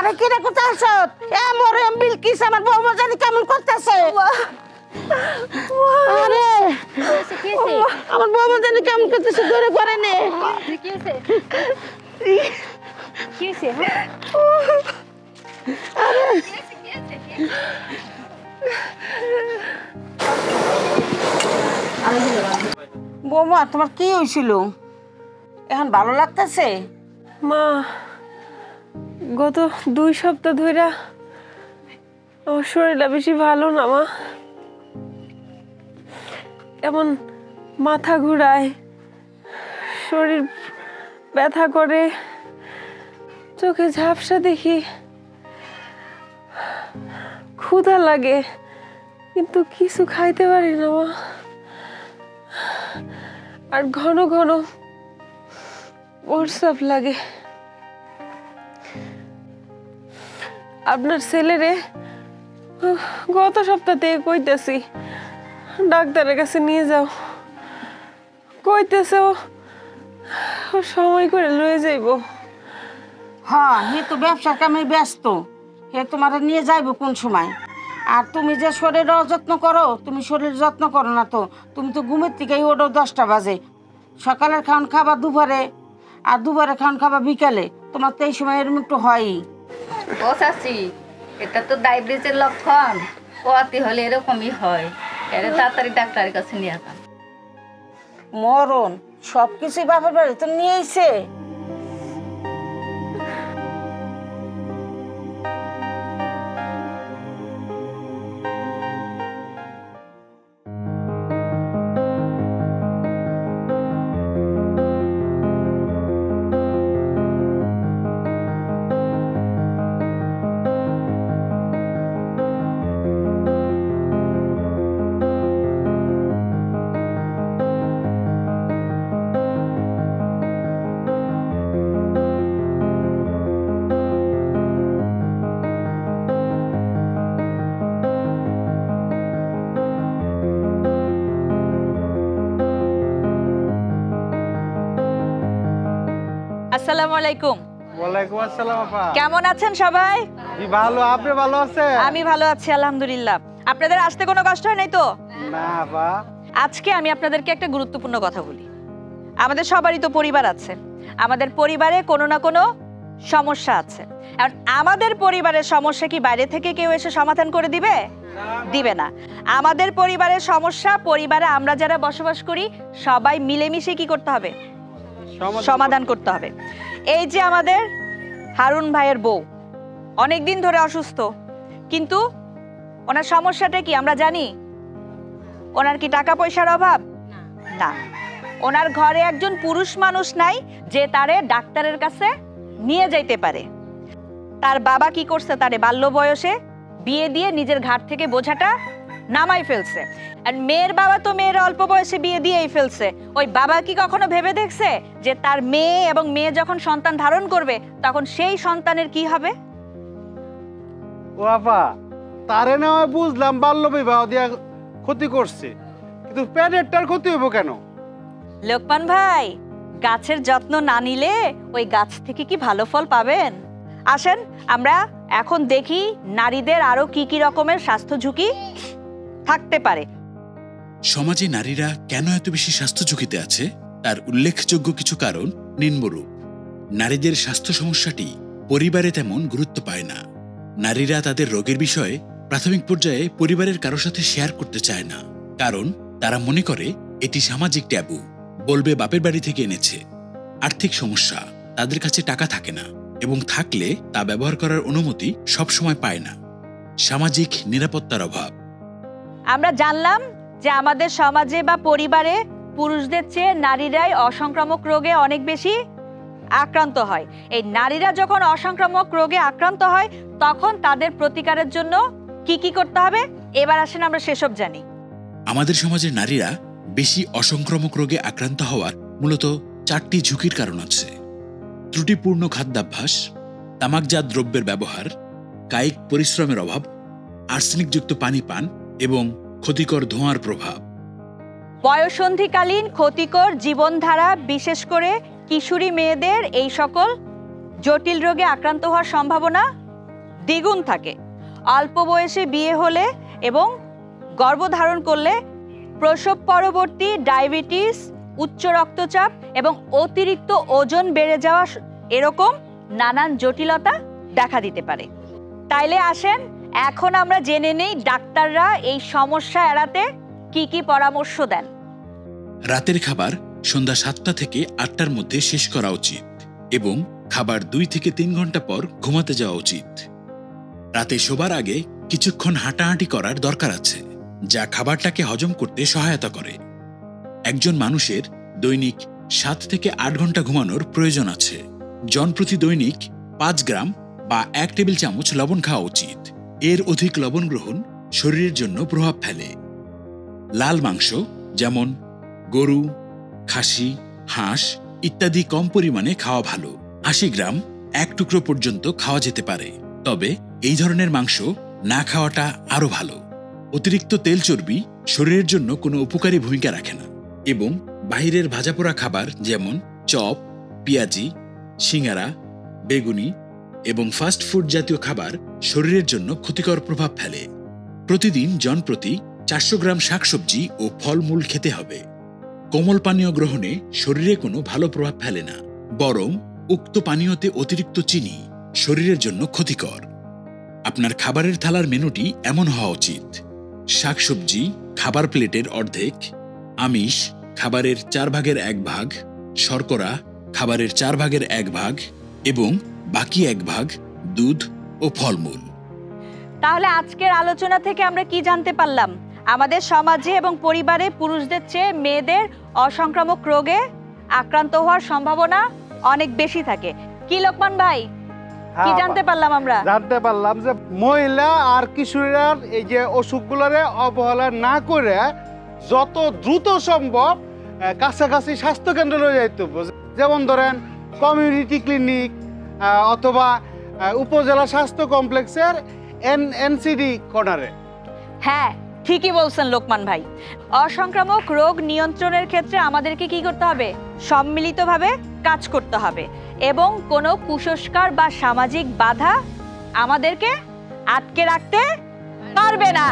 আরে কি রে কোথায় আছো? মোরে বিলকিস আমার বৌমা জানি কেমন করতেছে। আরে আমার বৌমা জানি কেমন করতেছে, ধরে করে নে। বৌমা তোমার কি হয়েছিল? এখন ভালো লাগতেছে? মা, গত 2 সপ্তাহ ধরে আমার শরীরটা বেশি ভালো না মা। এমন মাথা ঘুরায়, শরীর ব্যথা করে, চোখে ঝাপসা দেখি, ক্ষুধা লাগে কিন্তু কিছু খাইতে পারি না মা। আর ঘন ঘন প্রস্রাব লাগে। আপনার ছেলেরে গত সপ্তাহ থেকে কইতেছি ডাক্তারের কাছে নিয়ে যাও, কইতেছে ও সময় করে লয়ে যাইব। হ্যাঁ, হে তো ব্যবসার কামে ব্যস্ত, হে তোমার নিয়ে যাইব কোন সময়। আর তুমি যে শরীরের যত্ন করো, তুমি শরীর যত্ন করো না তো। তুমি তো ঘুমের থেকেই ওঠো 10টা বাজে। সকালের খাওয়ান খাবা দুপুরে, আর দুপুরে খাওয়ান খাবা বিকালে। তোমার তো এই সময় এরকম একটু হয়ই। ও চাচি, এটা তো ডায়াবেটিসের লক্ষণ। পোয়াতি হলে এরকমই হয়। এর তাড়াতাড়ি ডাক্তারের কাছে নিয়ে আসতাম। মরণ সব কিছুই বাপের বাড়ি তো নিয়ে এসে। আসসালামু আলাইকুম। ওয়ালাইকুম আসসালাম আপা। কেমন আছেন সবাই? জি ভালো, আপনি ভালো আছেন? আমি ভালো আছি আলহামদুলিল্লাহ। আপনাদের আসতে কোনো কষ্ট হয় নাই তো? না আপা। আজকে আমি আপনাদেরকে একটা গুরুত্বপূর্ণ কথা বলি। আমাদের সবারই তো পরিবার আছে, আমাদের পরিবারে কোনো না কোনো সমস্যা আছে। আর আমাদের পরিবারের সমস্যা কি বাইরে থেকে কেউ এসে সমাধান করে দিবে? দিবে না। আমাদের পরিবারের সমস্যা পরিবারে আমরা যারা বসবাস করি সবাই মিলেমিশে কি করতে হবে? সমাধান করতে হবে। এই যে আমাদের হারুন ভাইয়ের বউ অনেকদিন ধরে অসুস্থ, কিন্তু ওনার সমস্যাটা কি আমরা জানি? ওনার কি টাকা পয়সার অভাব? না। ওনার ঘরে একজন পুরুষ মানুষ নাই যে তারে ডাক্তারের কাছে নিয়ে যাইতে পারে। তার বাবা কি করছে? তারে বাল্য বয়সে বিয়ে দিয়ে নিজের ঘাট থেকে বোঝাটা নামাই ফেলছে। আর মেয়ের বাবা তো মেয়ের অল্প বয়সে বিয়ে দিয়েই ফেলছে। ওই বাবা কি কখনো ভেবে দেখছে যে তার মেয়ে এবং মেয়ে যখন সন্তান ধারণ করবে তখন সেই সন্তানের কি হবে? ও আপা, তারে না হয় বুঝলাম বাল্য বিবাহ দিয়া ক্ষতি করছে, কিন্তু প্যারেন্টটার ক্ষতি হইব কেন? লোকমান ভাই, গাছের যত্ন না নিলে ওই গাছ থেকে কি ভালো ফল পাবেন? আসেন আমরা এখন দেখি নারীদের আরো কি কি রকমের স্বাস্থ্য ঝুঁকি থাকতে পারে। সমাজে নারীরা কেন এত বেশি স্বাস্থ্য ঝুঁকিতে আছে তার উল্লেখযোগ্য কিছু কারণ নিম্নরূপ। নারীদের স্বাস্থ্য সমস্যাটি পরিবারে তেমন গুরুত্ব পায় না। নারীরা তাদের রোগের বিষয়ে প্রাথমিক পর্যায়ে পরিবারের কারো সাথে শেয়ার করতে চায় না, কারণ তারা মনে করে এটি সামাজিক ট্যাবু, বলবে বাপের বাড়ি থেকে এনেছে। আর্থিক সমস্যা, তাদের কাছে টাকা থাকে না এবং থাকলে তা ব্যবহার করার অনুমতি সবসময় পায় না। সামাজিক নিরাপত্তার অভাব। আমরা জানলাম যে আমাদের সমাজে বা পরিবারে পুরুষদের চেয়ে নারীরাই অসংক্রামক রোগে অনেক বেশি আক্রান্ত হয়। এই নারীরা যখন অসংক্রামক রোগে আক্রান্ত হয় তখন তাদের প্রতিকারের জন্য কি কি করতে হবে এবার আসেন আমরা সেসব জানি। আমাদের সমাজের নারীরা বেশি অসংক্রামক রোগে আক্রান্ত হওয়ার মূলত 4টি ঝুঁকির কারণ আছে: ত্রুটিপূর্ণ খাদ্যাভ্যাস, তামাকজাত দ্রব্যের ব্যবহার, কায়িক পরিশ্রমের অভাব, আর্সেনিকযুক্ত পানি পান এবং ক্ষতিকর ধোঁয়ার প্রভাব। বয়ঃসন্ধিকালীন ক্ষতিকর জীবনধারা, বিশেষ করে কিশোরী মেয়েদের এই সকল জটিল রোগে আক্রান্ত হওয়ার সম্ভাবনা দ্বিগুণ থাকে। অল্প বয়সে বিয়ে হলে এবং গর্ভধারণ করলে প্রসব পরবর্তী ডায়াবেটিস, উচ্চ রক্তচাপ এবং অতিরিক্ত ওজন বেড়ে যাওয়া এরকম নানান জটিলতা দেখা দিতে পারে। তাইলে আসেন এখন আমরা জেনে নেই ডাক্তাররা এই সমস্যা এড়াতে কি কি পরামর্শ দেন। রাতের খাবার সন্ধ্যা 7টা থেকে 8টার মধ্যে শেষ করা উচিত এবং খাবার 2 থেকে 3 ঘন্টা পর ঘুমাতে যাওয়া উচিত। রাতে শোবার আগে কিছুক্ষণ হাঁটাহাঁটি করার দরকার আছে, যা খাবারটাকে হজম করতে সহায়তা করে। একজন মানুষের দৈনিক 7 থেকে 8 ঘন্টা ঘুমানোর প্রয়োজন আছে। জনপ্রতি দৈনিক 5 গ্রাম বা 1 টেবিল চামচ লবণ খাওয়া উচিত। এর অধিক লবণ গ্রহণ শরীরের জন্য প্রভাব ফেলে। লাল মাংস যেমন গরু, খাসি, হাঁস ইত্যাদি কম পরিমাণে খাওয়া ভালো। 80 গ্রাম 1 টুকরো পর্যন্ত খাওয়া যেতে পারে, তবে এই ধরনের মাংস না খাওয়াটা আরো ভালো। অতিরিক্ত তেল চর্বি শরীরের জন্য কোনো উপকারী ভূমিকা রাখে না এবং বাহিরের ভাজাপোড়া খাবার যেমন চপ, পেঁয়াজি, সিঙ্গারা, বেগুনি এবং ফাস্ট ফুড জাতীয় খাবার শরীরের জন্য ক্ষতিকর প্রভাব ফেলে। প্রতিদিন জনপ্রতি 400 গ্রাম শাকসবজি ও ফলমূল খেতে হবে। কোমল পানীয় গ্রহণে শরীরে কোনো ভালো প্রভাব ফেলে না, বরং উক্ত পানীয়তে অতিরিক্ত চিনি শরীরের জন্য ক্ষতিকর। আপনার খাবারের থালার মেনুটি এমন হওয়া উচিত: শাকসবজি খাবার প্লেটের অর্ধেক, আমিষ খাবারের 4 ভাগের 1 ভাগ, শর্করা খাবারের 4 ভাগের 1 ভাগ এবং বাকি 1 ভাগ দুধ ও ফলমূল। তাহলে আজকের আলোচনা থেকে আমরা কি জানতে পারলাম? আমাদের সমাজে এবং পরিবারে পুরুষদের চেয়ে মেয়েদের অসংক্রামক রোগে আক্রান্ত হওয়ার সম্ভাবনা অনেক বেশি থাকে। কি লোকমান ভাই, কি জানতে পারলাম আমরা? জানতে পারলাম যে মহিলা আর কিশোরীরা এই যে অসুখগুলোরে অবহেলা না করে যত দ্রুত সম্ভব কাছাকাছি স্বাস্থ্যকেন্দ্র লয়ে যাইতে হবে। যেমন ধরেন কমিউনিটি ক্লিনিক অথবা উপজেলা স্বাস্থ্য কমপ্লেক্সের এনসিডি কর্নারে। হ্যাঁ, ঠিকই বলছেন লোকমান ভাই। অসংক্রামক রোগ নিয়ন্ত্রণের ক্ষেত্রে আমাদেরকে কি করতে হবে? সম্মিলিতভাবে কাজ করতে হবে এবং কোনো কুসংস্কার বা সামাজিক বাধা আমাদেরকে আটকে রাখতে পারবে না।